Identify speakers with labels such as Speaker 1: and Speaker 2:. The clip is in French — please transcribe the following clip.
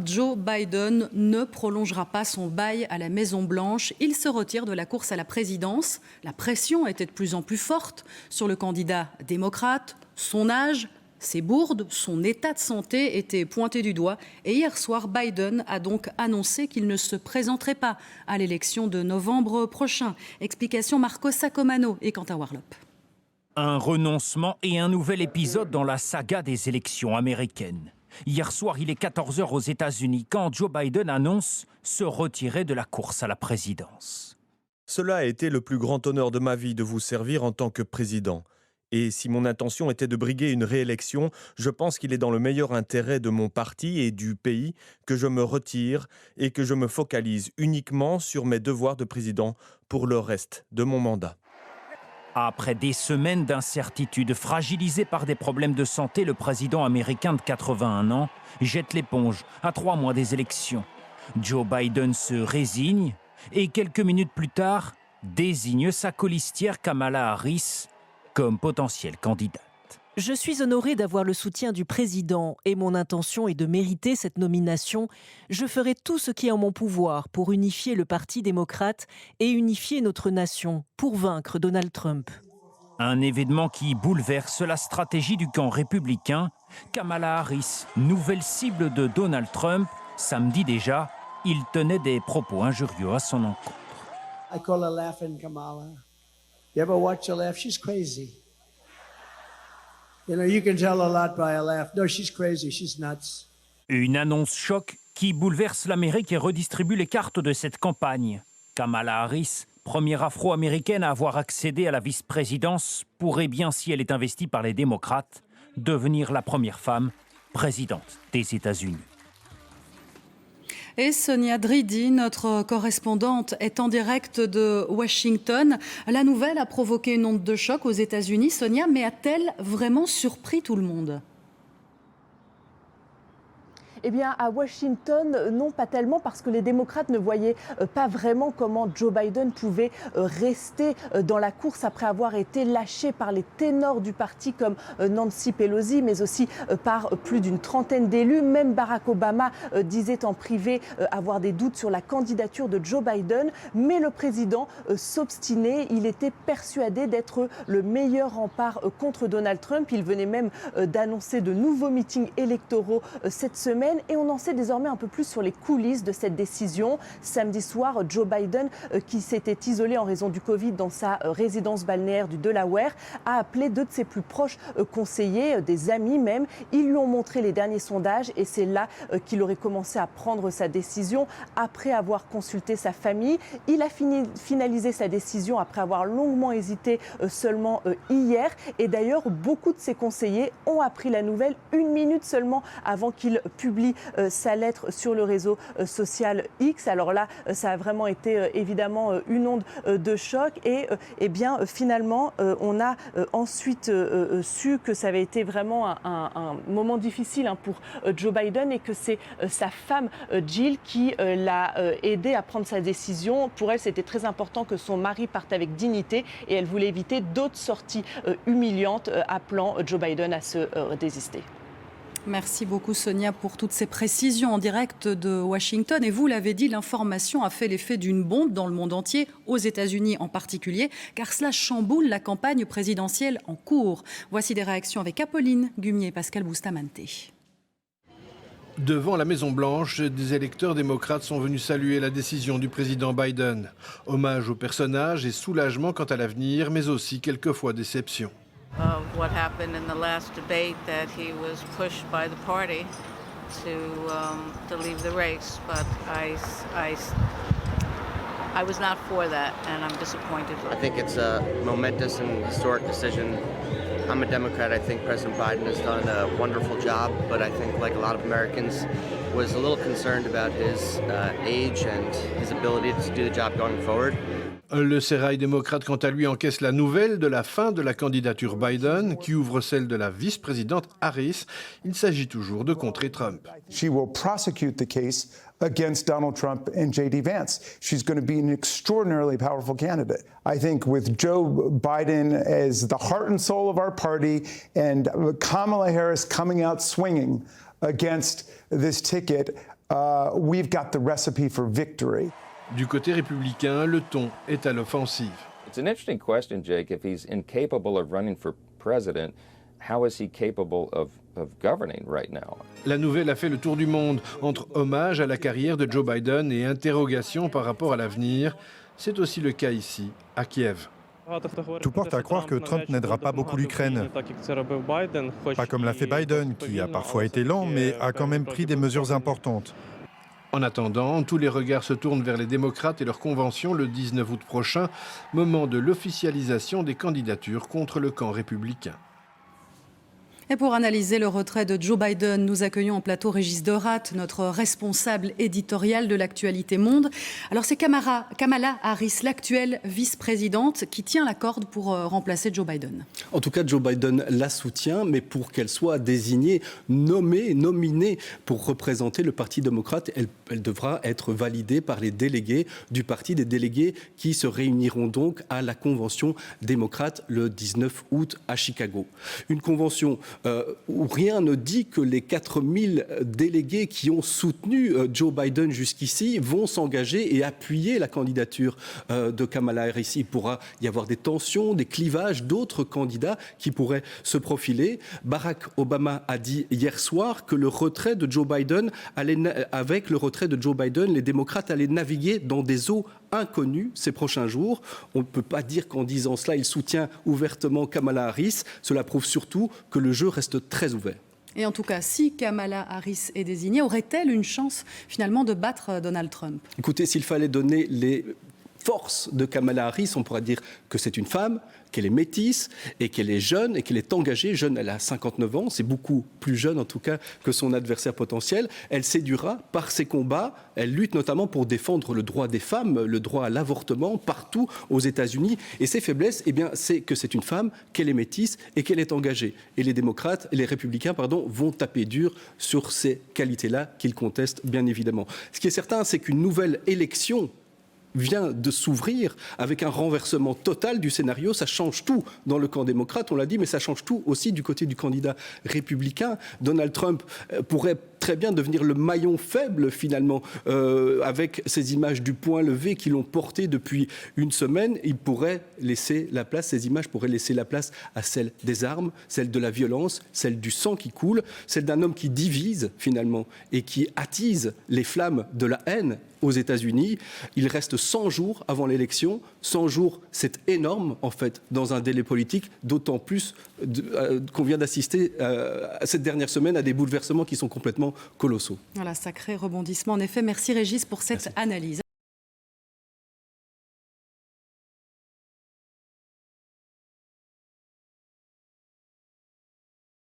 Speaker 1: Joe Biden ne prolongera pas son bail à la Maison-Blanche. Il se retire de la course à la présidence. La pression était de plus en plus forte sur le candidat démocrate. Son âge, ses bourdes, son état de santé étaient pointés du doigt. Et hier soir, Biden a donc annoncé qu'il ne se présenterait pas à l'élection de novembre prochain. Explication Marco Sacomano et Quentin Warlop.
Speaker 2: Un renoncement et un nouvel épisode dans la saga des élections américaines. Hier soir, il est 14h aux États-Unis quand Joe Biden annonce se retirer de la course à la présidence.
Speaker 3: Cela a été le plus grand honneur de ma vie de vous servir en tant que président. Et si mon intention était de briguer une réélection, je pense qu'il est dans le meilleur intérêt de mon parti et du pays que je me retire et que je me focalise uniquement sur mes devoirs de président pour le reste de mon mandat.
Speaker 2: Après des semaines d'incertitude, fragilisé par des problèmes de santé, le président américain de 81 ans jette l'éponge à 3 mois des élections. Joe Biden se résigne et quelques minutes plus tard désigne sa colistière Kamala Harris comme potentielle candidate.
Speaker 4: Je suis honorée d'avoir le soutien du président et mon intention est de mériter cette nomination. Je ferai tout ce qui est en mon pouvoir pour unifier le Parti démocrate et unifier notre nation pour vaincre Donald Trump.
Speaker 2: Un événement qui bouleverse la stratégie du camp républicain. Kamala Harris, nouvelle cible de Donald Trump. Samedi déjà, il tenait des propos injurieux à son encontre.
Speaker 5: I call her laughing Kamala. You ever watch her laugh? She's crazy. You know, you can tell a lot by her laugh. No, she's crazy, she's nuts.
Speaker 2: Une annonce choc qui bouleverse l'Amérique et redistribue les cartes de cette campagne. Kamala Harris, première afro-américaine à avoir accédé à la vice-présidence, pourrait bien, si elle est investie par les démocrates, devenir la première femme présidente des États-Unis.
Speaker 1: Et Sonia Dridi, notre correspondante, est en direct de Washington. La nouvelle a provoqué une onde de choc aux États-Unis. Sonia, mais a-t-elle vraiment surpris tout le monde ?
Speaker 6: Eh bien, à Washington, non, pas tellement, parce que les démocrates ne voyaient pas vraiment comment Joe Biden pouvait rester dans la course après avoir été lâché par les ténors du parti comme Nancy Pelosi, mais aussi par plus d'une trentaine d'élus. Même Barack Obama disait en privé avoir des doutes sur la candidature de Joe Biden, mais le président s'obstinait. Il était persuadé d'être le meilleur rempart contre Donald Trump. Il venait même d'annoncer de nouveaux meetings électoraux cette semaine. Et on en sait désormais un peu plus sur les coulisses de cette décision. Samedi soir, Joe Biden, qui s'était isolé en raison du Covid dans sa résidence balnéaire du Delaware, a appelé 2 de ses plus proches conseillers, des amis même. Ils lui ont montré les derniers sondages et c'est là qu'il aurait commencé à prendre sa décision après avoir consulté sa famille. Il a finalisé sa décision après avoir longuement hésité seulement hier. Et d'ailleurs, beaucoup de ses conseillers ont appris la nouvelle 1 minute seulement avant qu'il publie sa lettre sur le réseau social X. Alors là, ça a vraiment été évidemment une onde de choc et bien finalement, on a ensuite su que ça avait été vraiment un moment difficile pour Joe Biden et que c'est sa femme Jill qui l'a aidé à prendre sa décision. Pour elle, c'était très important que son mari parte avec dignité et elle voulait éviter d'autres sorties humiliantes appelant Joe Biden à se désister.
Speaker 1: Merci beaucoup Sonia pour toutes ces précisions en direct de Washington. Et vous l'avez dit, l'information a fait l'effet d'une bombe dans le monde entier, aux États-Unis en particulier, car cela chamboule la campagne présidentielle en cours. Voici des réactions avec Apolline Gumier et Pascal Bustamante.
Speaker 7: Devant la Maison-Blanche, des électeurs démocrates sont venus saluer la décision du président Biden. Hommage au personnage et soulagement quant à l'avenir, mais aussi quelquefois déception.
Speaker 8: Of what happened in the last debate, that he was pushed by the party to leave the race, but I was not for that, and I'm disappointed.
Speaker 9: I think it's a momentous and historic decision. I'm a Democrat. I think President Biden has done a wonderful job, but I think, like a lot of Americans, was a little concerned about his age and his ability to do the job going forward.
Speaker 7: Le sérail démocrate, quant à lui, encaisse la nouvelle de la fin de la candidature Biden, qui ouvre celle de la vice-présidente Harris. Il s'agit toujours de contrer Trump.
Speaker 10: She will prosecute the case against Donald Trump and J.D. Vance. She's going to be an extraordinarily powerful candidate. I think with Joe Biden as the heart and soul of our party and Kamala Harris coming out swinging against this ticket, we've got the recipe for victory.
Speaker 7: Du côté républicain, le ton est à l'offensive.
Speaker 11: It's an interesting question, Jake. If he's incapable of running for president, how is he capable of governing right now?
Speaker 7: La nouvelle a fait le tour du monde, entre hommage à la carrière de Joe Biden et interrogation par rapport à l'avenir. C'est aussi le cas ici, à Kiev.
Speaker 12: Tout porte à croire que Trump n'aidera pas beaucoup l'Ukraine. Pas comme l'a fait Biden, qui a parfois été lent, mais a quand même pris des mesures importantes.
Speaker 7: En attendant, tous les regards se tournent vers les démocrates et leur convention le 19 août prochain, moment de l'officialisation des candidatures contre le camp républicain.
Speaker 1: Et pour analyser le retrait de Joe Biden, nous accueillons en plateau Régis Deratte, notre responsable éditorial de l'actualité monde. Alors c'est Kamala Harris, l'actuelle vice-présidente, qui tient la corde pour remplacer Joe Biden.
Speaker 13: En tout cas, Joe Biden la soutient, mais pour qu'elle soit désignée, nominée pour représenter le Parti démocrate, elle devra être validée par les délégués du parti, des délégués qui se réuniront donc à la convention démocrate le 19 août à Chicago. Une convention où rien ne dit que les 4000 délégués qui ont soutenu Joe Biden jusqu'ici vont s'engager et appuyer la candidature de Kamala Harris. Il pourra y avoir des tensions, des clivages, d'autres candidats qui pourraient se profiler. Barack Obama a dit hier soir que le retrait de Joe Biden avec le retrait de Joe Biden, les démocrates allaient naviguer dans des eaux inconnues ces prochains jours. On ne peut pas dire qu'en disant cela, il soutient ouvertement Kamala Harris. Cela prouve surtout que le jeu reste très ouvert.
Speaker 1: Et en tout cas, si Kamala Harris est désignée, aurait-elle une chance finalement de battre Donald Trump?
Speaker 13: Écoutez, s'il fallait donner les forces de Kamala Harris, on pourrait dire que c'est une femme, qu'elle est métisse et qu'elle est jeune et qu'elle est engagée. Jeune, elle a 59 ans, c'est beaucoup plus jeune en tout cas que son adversaire potentiel. Elle séduira par ses combats, elle lutte notamment pour défendre le droit des femmes, le droit à l'avortement partout aux États-Unis. Et ses faiblesses, eh bien, c'est que c'est une femme, qu'elle est métisse et qu'elle est engagée. Et les démocrates, les républicains, vont taper dur sur ces qualités-là qu'ils contestent bien évidemment. Ce qui est certain, c'est qu'une nouvelle élection vient de s'ouvrir avec un renversement total du scénario. Ça change tout dans le camp démocrate, on l'a dit, mais ça change tout aussi du côté du candidat républicain. Donald Trump pourrait très bien devenir le maillon faible finalement avec ces images du poing levé qui l'ont porté depuis une semaine. Il pourrait laisser la place, ces images pourraient laisser la place à celle des armes, celle de la violence, celle du sang qui coule, celle d'un homme qui divise finalement et qui attise les flammes de la haine aux États-Unis. Il reste 100 jours avant l'élection. 100 jours, c'est énorme en fait dans un délai politique, d'autant plus qu'on vient d'assister cette dernière semaine à des bouleversements qui sont complètement colossaux.
Speaker 1: Voilà, sacré rebondissement. En effet, merci Régis pour cette analyse.